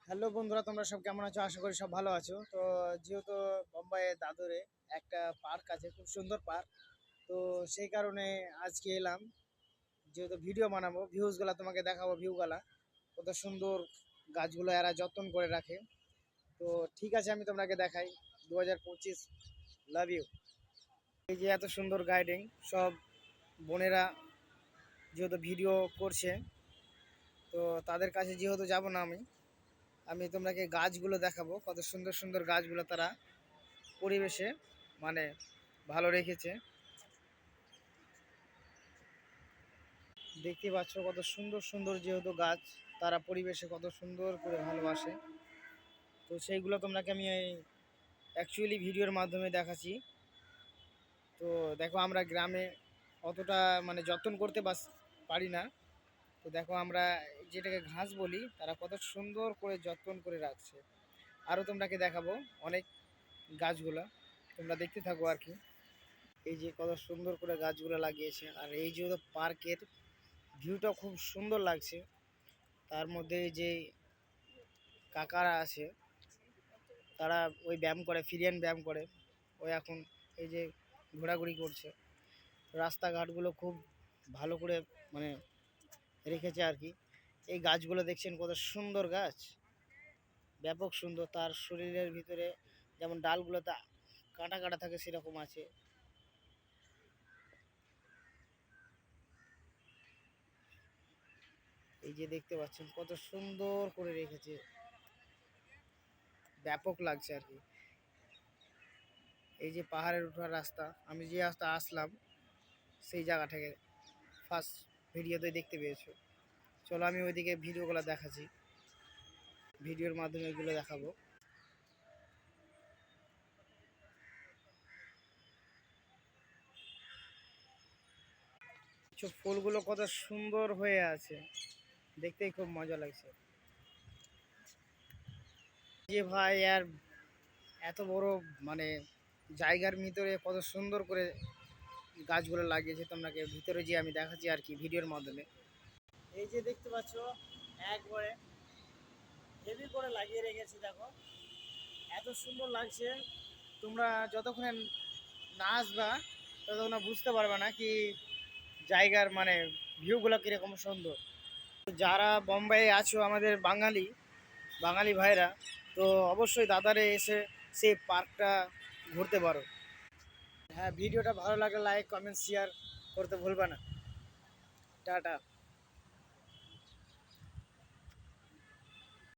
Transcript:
Hello বন্ধুরা, তোমরা সব কেমন আছো? আশা করি সব ভালো আছো। তো যেহেতু বোম্বাইয়ে দাদরে একটা পার্ক আছে, খুব সুন্দর পার্ক। তো সেই কারণে আজকে এলাম, যেহেতু ভিডিও বানাবো, ভিউজগুলা তোমাকে দেখাবো। ভিউগুলা কত সুন্দর, গাছগুলো এরা যত্ন করে রাখে। তো ঠিক আছে, আমি তোমাকে দেখাই। 2025 লাভ ইউ। এই যে এত সুন্দর গাইডিং, সব বোনেরা যেহেতু ভিডিও করছে, তো তাদের কাছে যেহেতু যাব না আমি, আমি তোমাকে গাছগুলো দেখাবো। কত সুন্দর সুন্দর গাছগুলো তারা পরিবেশে মানে ভালো রেখেছে। দেখতে পাচ্ছ কত সুন্দর সুন্দর যেহেতু গাছ, তারা পরিবেশে কত সুন্দর করে ভালোবাসে। তো সেইগুলো তোমাকে আমি অ্যাকচুয়ালি ভিডিওর মাধ্যমে দেখাচ্ছি। তো দেখো, আমরা গ্রামে অতটা মানে যত্ন করতে পারি না। তো দেখো, আমরা যেটাকে ঘাস বলি, তারা কত সুন্দর করে যত্ন করে রাখছে। আরও তোমাকে দেখাবো অনেক গাছগুলা, তোমরা দেখতে থাকো আর কি। এই যে কত সুন্দর করে গাছগুলো লাগিয়েছে, আর এই যে পার্কের ভিউটা খুব সুন্দর লাগছে। তার মধ্যে এই যে কাকারা আছে, তারা ওই ব্যায়াম করে, ফিরিয়ান ব্যায়াম করে। ওই এখন এই যে ঘোরাঘুরি করছে। রাস্তাঘাটগুলো খুব ভালো করে মানে রেখেছে আর কি। এই গাছগুলো দেখছেন কত সুন্দর গাছ, ব্যাপক সুন্দর। তার শরীরের ভিতরে যেমন ডালগুলোতে কাটা কাটা থাকে, সেরকম আছে। এই যে দেখতে পাচ্ছেন কত সুন্দর করে রেখেছে, ব্যাপক লাগছে আর কি। এই যে পাহাড়ের ওঠার রাস্তা, আমি যে রাস্তা আসলাম সেই জায়গা থেকে ফার্স্ট ভিডিওতে দেখতে পেয়েছো। চলো আমি ওইদিকে ভিডিওগুলো দেখাচ্ছি, ভিডিওর মাধ্যমে এগুলো দেখাবো। ফুলগুলো কত সুন্দর হয়ে আছে, দেখতেই খুব মজা লাগছে। যে ভাই আর এত বড় মানে জায়গার ভিতরে কত সুন্দর করে গাছগুলো লাগিয়েছে, তোমাকে ভিতরে যে আমি দেখাচ্ছি আর কি ভিডিওর মাধ্যমে। এই যে দেখতে পাচ্ছ, একবারে হেভি করে লাগিয়ে রেখেছি। দেখো এত সুন্দর লাগছে। তোমরা যতক্ষণে না আসবা ততক্ষণ বুঝতে পারবে না কি জায়গার মানে ভিউগুলো কীরকম সুন্দর। যারা বোম্বাইয়ে আছো, আমাদের বাঙালি বাঙালি ভাইরা, তো অবশ্যই দাদারে এসে সেই পার্কটা ঘুরতে পারো। হ্যাঁ, ভিডিওটা ভালো লাগলে লাইক কমেন্ট শেয়ার করতে ভুলবা না। টাটা।